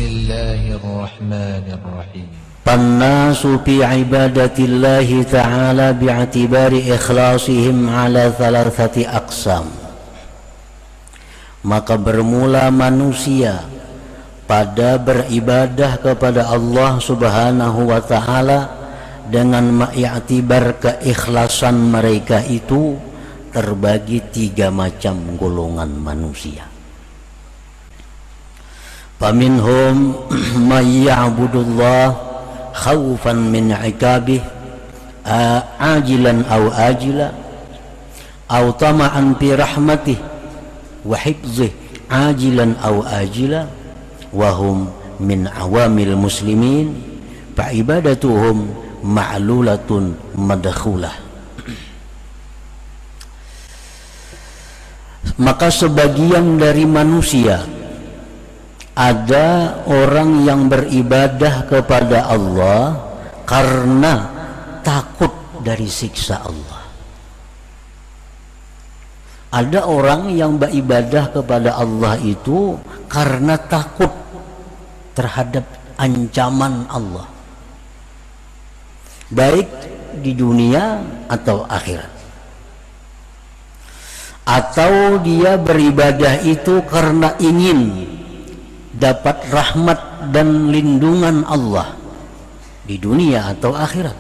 الله الرحمن الرحيم. فالناس في عبادة الله تعالى باعتبار إخلاصهم على ثلاثة أقسام. Maka bermula manusia pada beribadah kepada Allah Subhanahu wa Ta'ala dengan mengiktibar keikhlasan mereka itu terbagi tiga macam golongan manusia. Faminhum may ya'budullah khawfan min 'iqabih ajilan aw ajila aw tama'an fi rahmatih wa hifzih ajilan aw ajila wa hum min awamil muslimin fa ibadatuhum ma'lulatun madkhulah. Maka sebagian dari manusia ada orang yang beribadah kepada Allah karena takut dari siksa Allah. Ada orang yang beribadah kepada Allah itu karena takut terhadap ancaman Allah, baik di dunia atau akhirat. Atau dia beribadah itu karena ingin dapat rahmat dan lindungan Allah di dunia atau akhirat.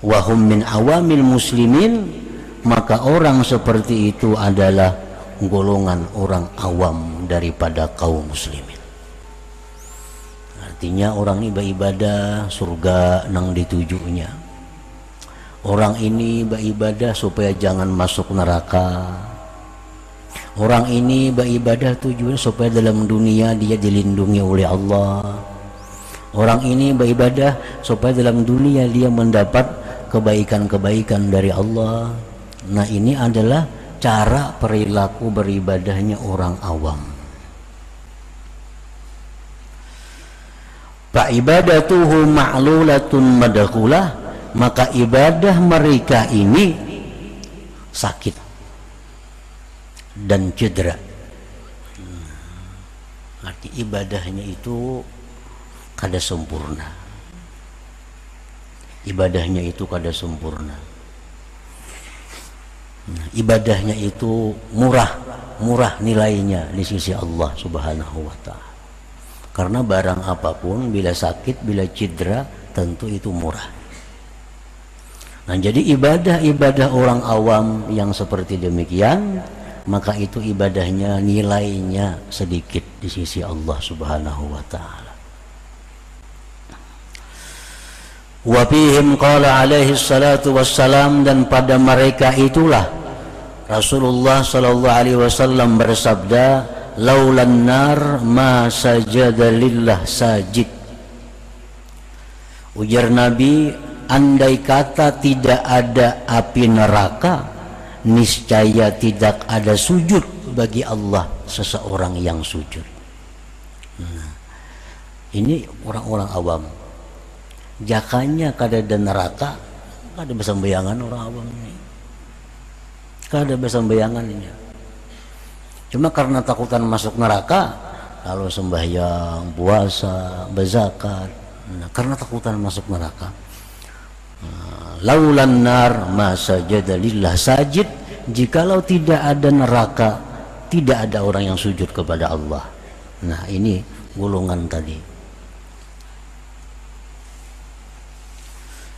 Wahum min awamil muslimin, maka orang seperti itu adalah golongan orang awam daripada kaum muslimin. Artinya orang ini beribadah surga nang ditujunya. Orang ini beribadah supaya jangan masuk neraka. Orang ini beribadah tujuan supaya dalam dunia dia dilindungi oleh Allah. Orang ini beribadah supaya dalam dunia dia mendapat kebaikan-kebaikan dari Allah. Nah, ini adalah cara perilaku beribadahnya orang awam. Fa ibadatuhu ma'lulatun madkhulah, maka ibadah mereka ini sakit dan cedera. Arti ibadahnya itu kada sempurna. Ibadahnya itu kada sempurna. Ibadahnya itu murah nilainya di sisi Allah Subhanahu wa Ta'ala. Karena barang apapun bila sakit, bila cedera, tentu itu murah. Nah, jadi ibadah orang awam yang seperti demikian, maka itu ibadahnya nilainya sedikit di sisi Allah Subhanahu wa Ta'ala. Wa fihim qala alaihi salatu wassalam, dan pada mereka itulah Rasulullah sallallahu alaihi wasallam bersabda, laulan nar ma sajada lillah sajid. Ujar Nabi, andai kata tidak ada api neraka, niscaya tidak ada sujud bagi Allah seseorang yang sujud. Nah, ini orang-orang awam. Jakanya kada ada neraka, kada bisa bayangan orang awam ini. Kada bisa bayangan ini. Cuma karena takutan masuk neraka, lalu sembahyang, puasa, berzakat. Nah, karena takutan masuk neraka. Laulan nar ma sajada lillah sajid, jikalau tidak ada neraka, tidak ada orang yang sujud kepada Allah. Nah, ini golongan tadi.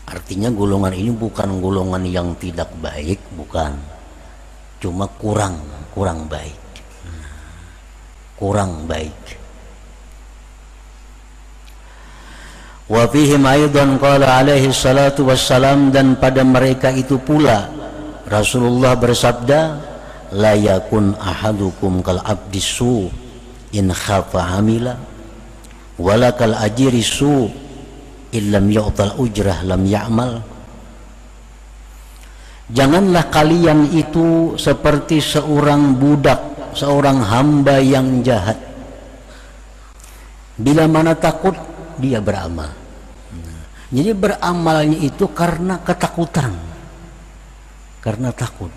Artinya golongan ini bukan golongan yang tidak baik, bukan. Cuma kurang baik. Kurang baik. Wa fihim aidan qala alaihi salatu wassalam, dan pada mereka itu pula Rasulullah bersabda, la yakun ahadukum kal abdis su in khafa amila wala kal ajiri su illam yu'tal ujrah lam ya'mal. Janganlah kalian itu seperti seorang budak, seorang hamba yang jahat. Bila mana takut, dia beramal. Jadi beramalnya itu karena ketakutan, karena takut.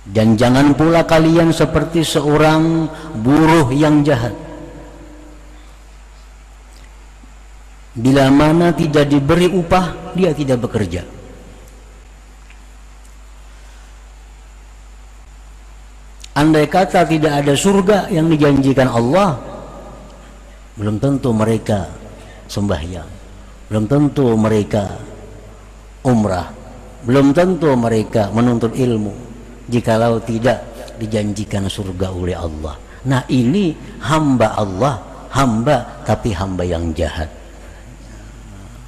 Dan jangan pula kalian seperti seorang buruh yang jahat. Bila mana tidak diberi upah, dia tidak bekerja. Andai kata tidak ada surga yang dijanjikan Allah, belum tentu mereka sembahyang, belum tentu mereka umrah, belum tentu mereka menuntut ilmu, jikalau tidak dijanjikan surga oleh Allah. Nah, ini hamba Allah, hamba tapi hamba yang jahat,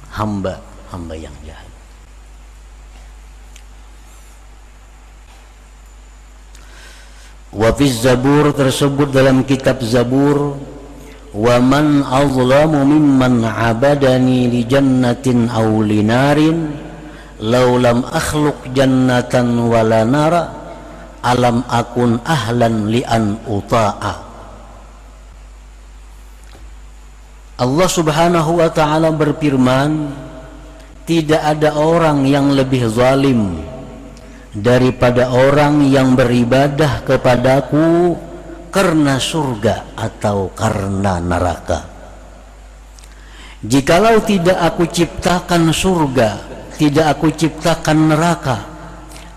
hamba yang jahat. Wa fi Zabur, tersebut dalam kitab Zabur, wa man azlamu mimman abadani li jannatin aw li narin law lam akhluq jannatan wala nara alam akun ahlan li an uta'a. Allah Subhanahu wa ta'ala berfirman, tidak ada orang yang lebih zalim daripada orang yang beribadah kepadaku karena surga atau karena neraka. Jikalau tidak aku ciptakan surga, tidak aku ciptakan neraka,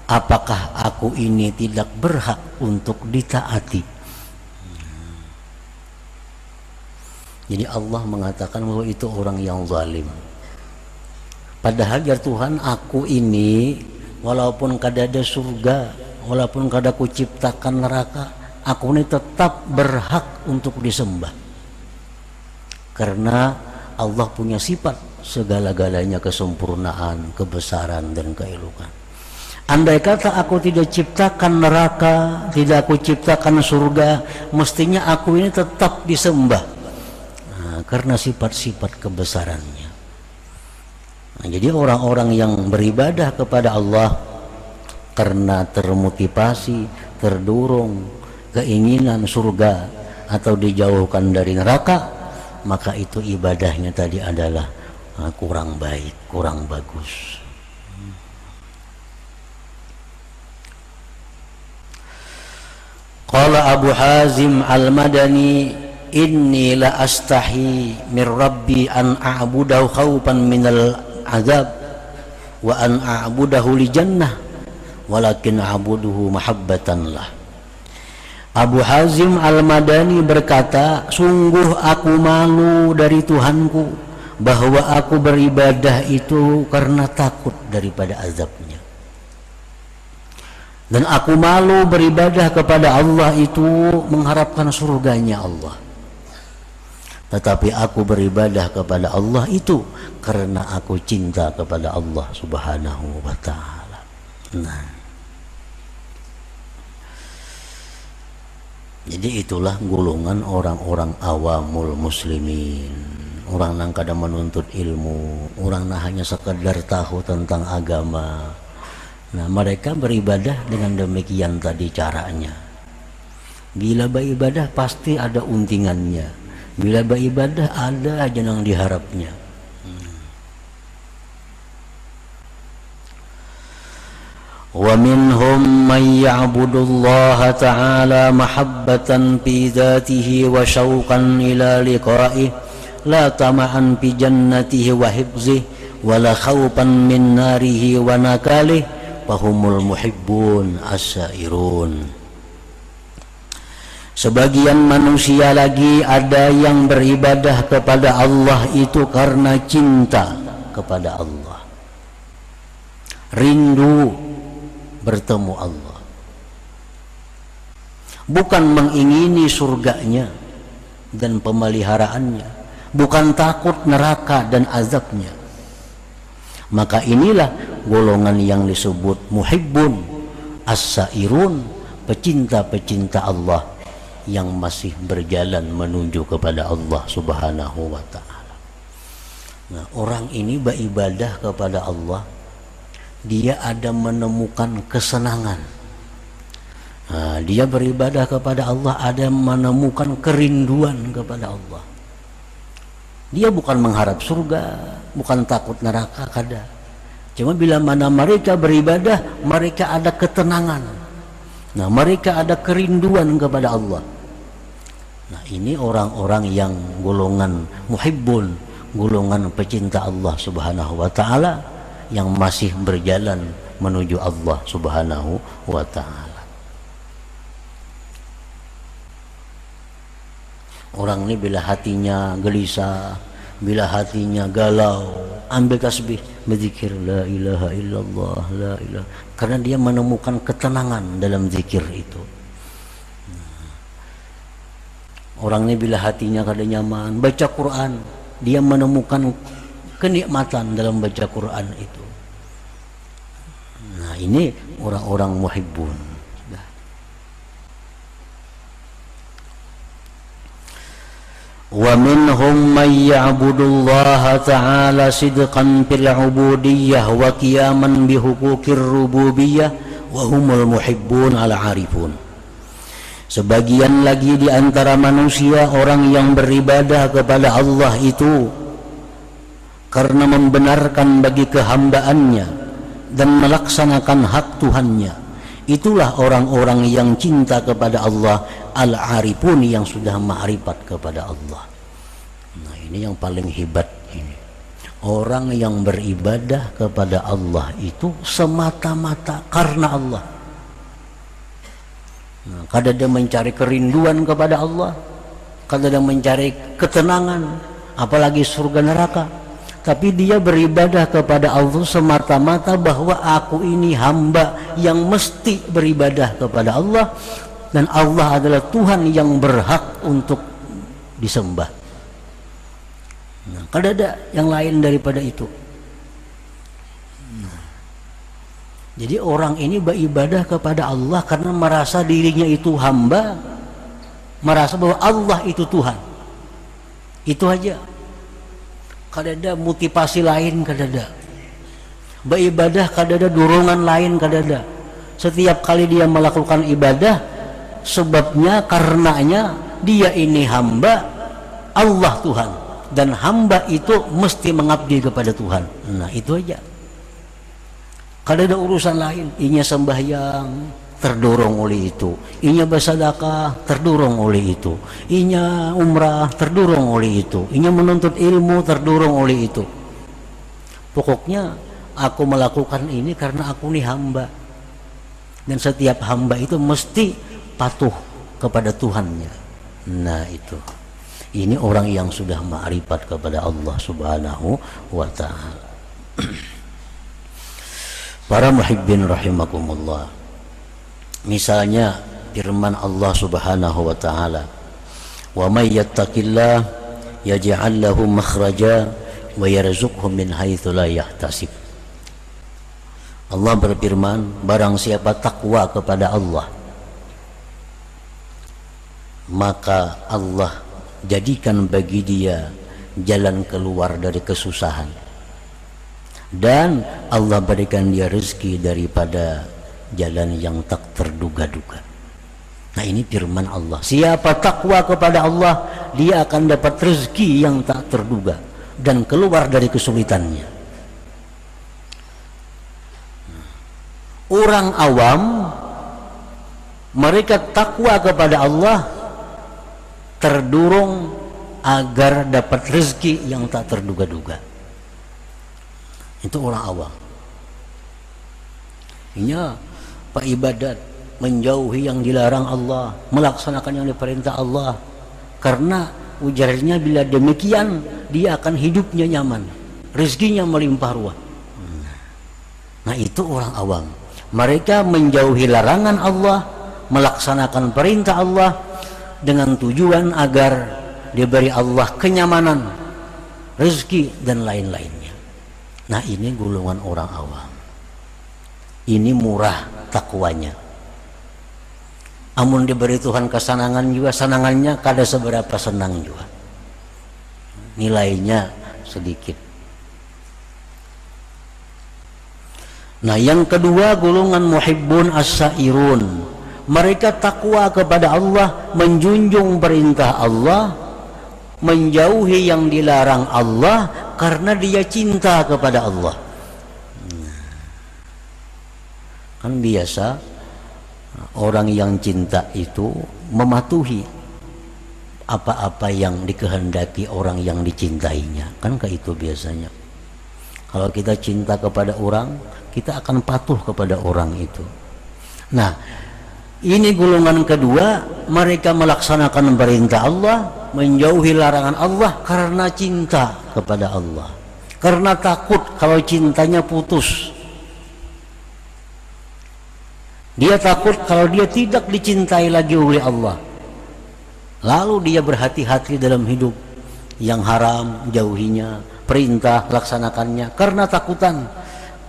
apakah aku ini tidak berhak untuk ditaati? Jadi Allah mengatakan bahwa itu orang yang zalim. Padahal ya Tuhan, aku ini walaupun kada ada surga, walaupun kada ku ciptakan neraka, aku ini tetap berhak untuk disembah. Karena Allah punya sifat segala-galanya kesempurnaan, kebesaran dan keelokan. Andai kata aku tidak ciptakan neraka, tidak aku ciptakan surga, mestinya aku ini tetap disembah. Nah, karena sifat-sifat kebesarannya. Nah, jadi orang-orang yang beribadah kepada Allah karena termotivasi, terdorong, keinginan surga atau dijauhkan dari neraka, maka itu ibadahnya tadi adalah kurang baik, kurang bagus. Qala Abu Hazim Al-Madani, inni la astahi min rabbi an a'budahu khawfan minal azab wa an a'budahu li jannah walakin a'buduhu mahabbatan lah. Abu Hazim Al-Madani berkata, sungguh aku malu dari Tuhanku bahwa aku beribadah itu karena takut daripada azabnya, dan aku malu beribadah kepada Allah itu mengharapkan surganya Allah. Tetapi aku beribadah kepada Allah itu karena aku cinta kepada Allah Subhanahu wa ta'ala. Nah, jadi itulah golongan orang-orang awamul muslimin, orang yang kada menuntut ilmu, orang yang hanya sekedar tahu tentang agama. Nah, mereka beribadah dengan demikian tadi caranya. Bila beribadah pasti ada untingannya. Bila beribadah ada aja yang diharapnya. Wa minhum man ya'budullaha ta'ala mahabbatan fi dzatihi wa syauqan ila liqa'ihi la tama'an fi jannatihi wa hifzihi wa la khawfan min narihi wa nakalihi fahumul muhibbun as-sairun. Sebagian manusia lagi ada yang beribadah kepada Allah itu karena cinta kepada Allah, rindu bertemu Allah, bukan mengingini surganya dan pemeliharaannya, bukan takut neraka dan azabnya. Maka inilah golongan yang disebut muhibbun as-sairun, pecinta-pecinta Allah yang masih berjalan menuju kepada Allah Subhanahu wa ta'ala. Nah, orang ini beribadah kepada Allah, dia ada menemukan kesenangan. Nah, dia beribadah kepada Allah ada menemukan kerinduan kepada Allah. Dia bukan mengharap surga, bukan takut neraka, kada. Cuma bila mana mereka beribadah, mereka ada ketenangan. Nah, mereka ada kerinduan kepada Allah. Nah, ini orang-orang yang golongan muhibbun, golongan pecinta Allah Subhanahu wa taala yang masih berjalan menuju Allah Subhanahu wa taala. Orang ini bila hatinya gelisah, bila hatinya galau, ambil tasbih, berzikir la ilaha illallah, la ilaha, karena dia menemukan ketenangan dalam zikir itu. Orang ini bila hatinya kada nyaman, baca Quran, dia menemukan kenikmatan dalam baca Quran itu. Nah, ini orang-orang muhibbun. Wa minhum man ya'budullaha ta'ala sidqan fil 'ubudiyyah wa qiyaman bi huquqir rububiyyah wa humul muhibbun al-'arifun. Sebagian lagi di antara manusia orang yang beribadah kepada Allah itu karena membenarkan bagi kehambaannya dan melaksanakan hak Tuhannya. Itulah orang-orang yang cinta kepada Allah, al-arifun, yang sudah ma'rifat kepada Allah. Nah, ini yang paling hebat ini. Orang yang beribadah kepada Allah itu semata-mata karena Allah. Nah, kadang dia mencari kerinduan kepada Allah, kadang dia mencari ketenangan, apalagi surga neraka. Tapi dia beribadah kepada Allah semata-mata bahwa aku ini hamba yang mesti beribadah kepada Allah, dan Allah adalah Tuhan yang berhak untuk disembah. Nah, kada ada yang lain daripada itu. Jadi orang ini beribadah kepada Allah karena merasa dirinya itu hamba, merasa bahwa Allah itu Tuhan. Itu aja. Kada ada motivasi lain, kada ada. Beribadah kada ada dorongan lain, kada ada. Setiap kali dia melakukan ibadah, sebabnya karenanya dia ini hamba, Allah Tuhan, dan hamba itu mesti mengabdi kepada Tuhan. Nah, itu aja. Kada ada urusan lain. Inya sembahyang, terdorong oleh itu. Inya bersedekah, terdorong oleh itu. Inya umrah, terdorong oleh itu. Inya menuntut ilmu, terdorong oleh itu. Pokoknya aku melakukan ini karena aku ini hamba. Dan setiap hamba itu mesti patuh kepada Tuhannya. Nah, itu. Ini orang yang sudah ma'rifat kepada Allah Subhanahu wa ta'ala. Para muhibbin rahimakumullah. Misalnya firman Allah Subhanahu wa taala, "Wa may yattaqillah yaj'al lahu makhraja wa yarzuqhu min haitsu la yahtasib." Allah berfirman, barang siapa takwa kepada Allah, maka Allah jadikan bagi dia jalan keluar dari kesusahan, dan Allah berikan dia rezeki daripada jalan yang tak terduga-duga. Nah, ini firman Allah. Siapa takwa kepada Allah, dia akan dapat rezeki yang tak terduga dan keluar dari kesulitannya. Orang awam, mereka takwa kepada Allah terdorong agar dapat rezeki yang tak terduga-duga. Itu orang awam. Inya pak ibadat, menjauhi yang dilarang Allah, melaksanakan yang diperintah Allah, karena ujarnya bila demikian dia akan hidupnya nyaman, rezekinya melimpah ruah. Nah, itu orang awam. Mereka menjauhi larangan Allah, melaksanakan perintah Allah dengan tujuan agar diberi Allah kenyamanan, rezeki dan lain-lainnya. Nah, ini golongan orang awam. Ini murah takwanya. Amun diberi Tuhan kesenangan juga, senangannya kada seberapa senang juga. Nilainya sedikit. Nah, yang kedua golongan muhibbun as-sairun. Mereka takwa kepada Allah, menjunjung perintah Allah, menjauhi yang dilarang Allah karena dia cinta kepada Allah. Kan biasa orang yang cinta itu mematuhi apa-apa yang dikehendaki orang yang dicintainya. Kan kayak itu biasanya. Kalau kita cinta kepada orang, kita akan patuh kepada orang itu. Nah, ini golongan kedua, mereka melaksanakan perintah Allah, menjauhi larangan Allah karena cinta kepada Allah, karena takut kalau cintanya putus. Dia takut kalau dia tidak dicintai lagi oleh Allah, lalu dia berhati-hati dalam hidup. Yang haram jauhinya, perintah laksanakannya, karena takutan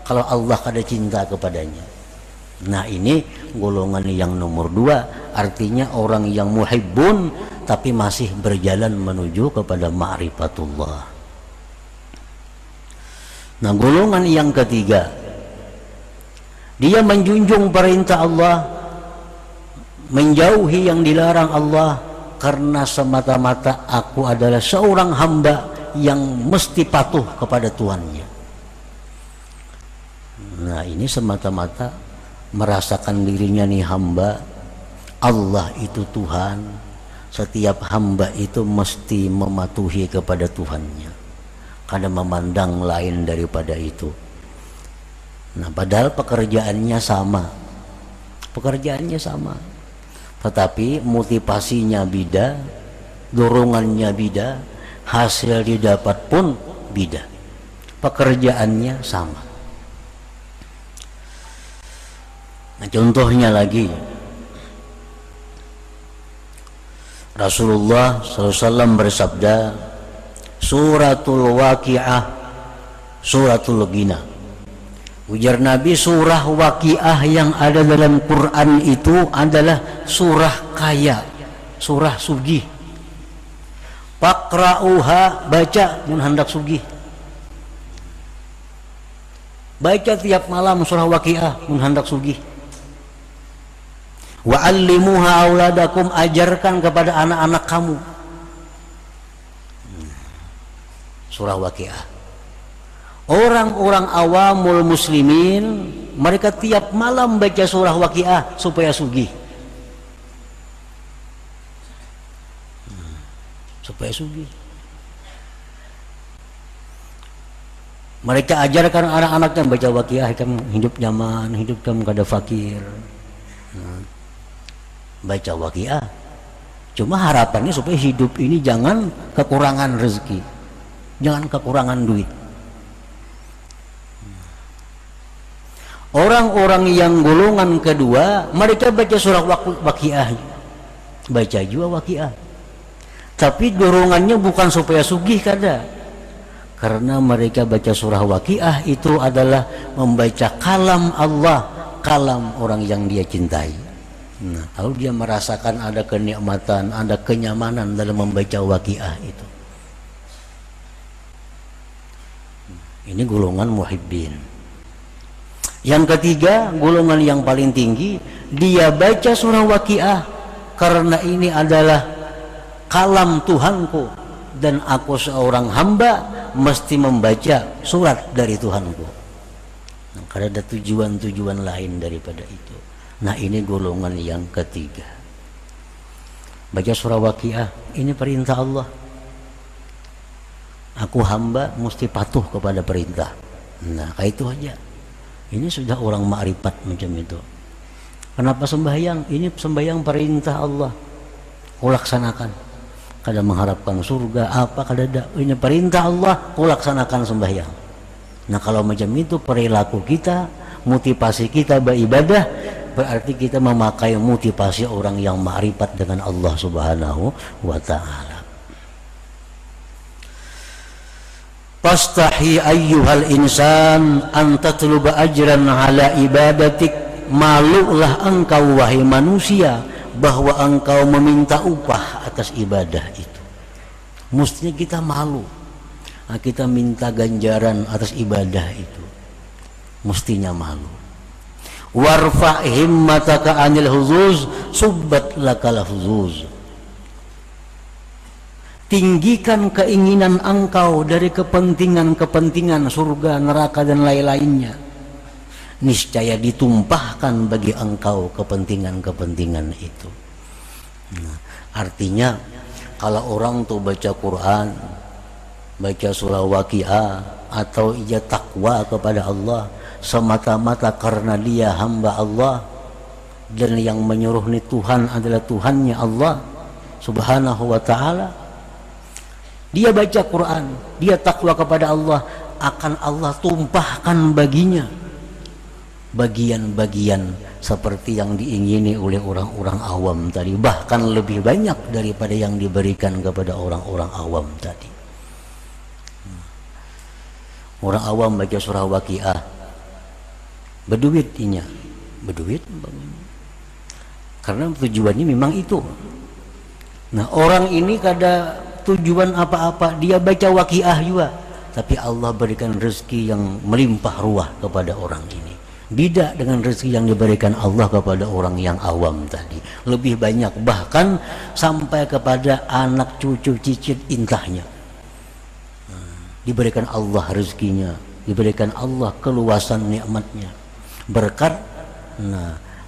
kalau Allah kada cinta kepadanya. Nah, ini golongan yang nomor 2, artinya orang yang muhibbun tapi masih berjalan menuju kepada ma'rifatullah. Nah, golongan yang ketiga, dia menjunjung perintah Allah, menjauhi yang dilarang Allah karena semata-mata aku adalah seorang hamba yang mesti patuh kepada Tuhannya. Nah, ini semata-mata merasakan dirinya nih hamba, Allah itu Tuhan, setiap hamba itu mesti mematuhi kepada Tuhannya, kada memandang lain daripada itu. Nah, padahal pekerjaannya sama, tetapi motivasinya beda, dorongannya beda, hasil didapat pun beda, pekerjaannya sama. Nah, contohnya lagi, Rasulullah SAW bersabda, suratul waqi'ah, suratul ghina. Ujar Nabi, surah waqi'ah yang ada dalam Quran itu adalah surah kaya, surah sugih. Faqra'uha, baca mun hendak sugih. Baca tiap malam surah waqi'ah mun hendak sugih. Wa'allimuha auladakum, ajarkan kepada anak-anak kamu. Surah waqi'ah. Orang-orang awamul muslimin, mereka tiap malam baca surah waqi'ah supaya sugih. Supaya sugih. Mereka ajarkan anak-anaknya baca waqi'ah, kamu hidup nyaman, hidup kamu kada fakir. Baca waqi'ah. Cuma harapannya supaya hidup ini jangan kekurangan rezeki, jangan kekurangan duit. Orang-orang yang golongan kedua, mereka baca surah waqi'ah, baca juga waqi'ah, tapi dorongannya bukan supaya sugih kada, karena mereka baca surah waqi'ah itu adalah membaca kalam Allah, kalam orang yang dia cintai. Nah, lalu dia merasakan ada kenikmatan, ada kenyamanan dalam membaca waqi'ah itu. Ini golongan muhibbin. Yang ketiga, golongan yang paling tinggi, dia baca surah waqi'ah karena ini adalah kalam Tuhanku dan aku seorang hamba mesti membaca surat dari Tuhanku. Nah, karena ada tujuan-tujuan lain daripada itu. Nah, ini golongan yang ketiga. Baca surah waqi'ah, ini perintah Allah. Aku hamba mesti patuh kepada perintah. Nah, kayak itu aja. Ini sudah orang ma'rifat macam itu. Kenapa sembahyang? Ini sembahyang perintah Allah, kau laksanakan. Kada mengharapkan surga apa kada ada. Ini perintah Allah, kau laksanakan sembahyang. Nah, kalau macam itu perilaku kita, motivasi kita beribadah, berarti kita memakai motivasi orang yang ma'rifat dengan Allah Subhanahu wa ta'ala. Fastahi ayyuhal insan an tatluba ajran ala ibadatik, malulah engkau wahai manusia bahwa engkau meminta upah atas ibadah itu. Mestinya kita malu, kita minta ganjaran atas ibadah itu, mestinya malu. Warfa himmataka anil huzuz subbat lakal huzuz. Tinggikan keinginan engkau dari kepentingan-kepentingan surga, neraka dan lain-lainnya. Niscaya ditumpahkan bagi engkau kepentingan-kepentingan itu. Nah, artinya Kalau orang tuh baca Quran, baca surah Waqiah, atau ia takwa kepada Allah semata-mata karena dia hamba Allah, dan yang menyuruh nih Tuhan adalah Tuhannya Allah subhanahu wa ta'ala, dia baca Quran, dia takwa kepada Allah, akan Allah tumpahkan baginya bagian-bagian seperti yang diingini oleh orang-orang awam tadi, bahkan lebih banyak daripada yang diberikan kepada orang-orang awam tadi. Orang awam baca surah Waqiah, berduit inya, berduit karena tujuannya memang itu. Nah, orang ini kada tujuan apa-apa, dia baca Waqiah juga, tapi Allah berikan rezeki yang melimpah ruah kepada orang ini. Beda dengan rezeki yang diberikan Allah kepada orang yang awam tadi, lebih banyak, bahkan sampai kepada anak cucu cicit intahnya. Diberikan Allah rezekinya, diberikan Allah keluasan nikmatnya, berkat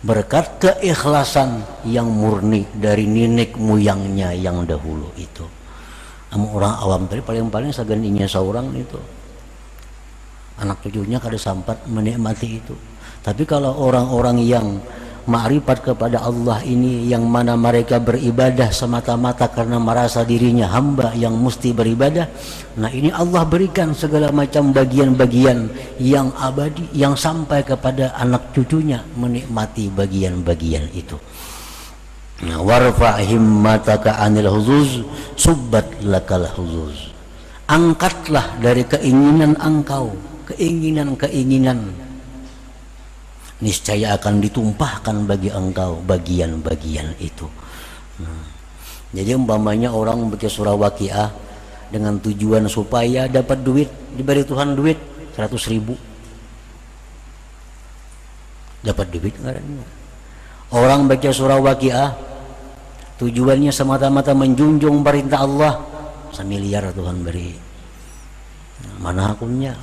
berkat keikhlasan yang murni dari nenek moyangnya yang dahulu itu. Orang awam tadi paling-paling saganinya seorang itu, anak cucunya kada sampat menikmati itu. Tapi kalau orang-orang yang ma'rifat kepada Allah ini, yang mana mereka beribadah semata-mata karena merasa dirinya hamba yang mesti beribadah, nah ini Allah berikan segala macam bagian-bagian yang abadi, yang sampai kepada anak cucunya menikmati bagian-bagian itu. Nah, warfa' himmataka 'anil huzuz subbat lakal huzuz. Angkatlah dari keinginan engkau, keinginan-keinginan, niscaya akan ditumpahkan bagi engkau bagian-bagian itu. Jadi umpamanya orang baca surah Waqiah dengan tujuan supaya dapat duit, diberi Tuhan duit 100.000, dapat duit enggak? Orang baca surah Waqiah tujuannya semata-mata menjunjung perintah Allah, 1 miliar Tuhan beri, mana akunnya?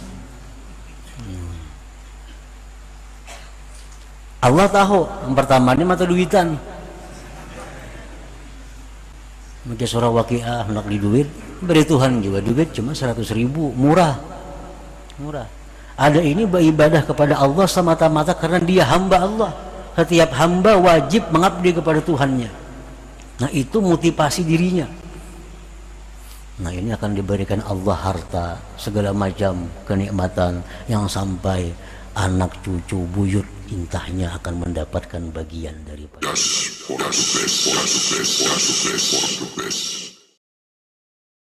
Allah tahu yang pertama ini mata duitan. Baca surah Waqiah hendak di duit, beri Tuhan juga duit cuma 100.000, murah. Ada ini beribadah kepada Allah semata-mata karena dia hamba Allah. Setiap hamba wajib mengabdi kepada Tuhannya. Nah, itu motivasi dirinya. Nah, ini akan diberikan Allah harta, segala macam kenikmatan yang sampai anak cucu buyut intahnya akan mendapatkan bagian daripada.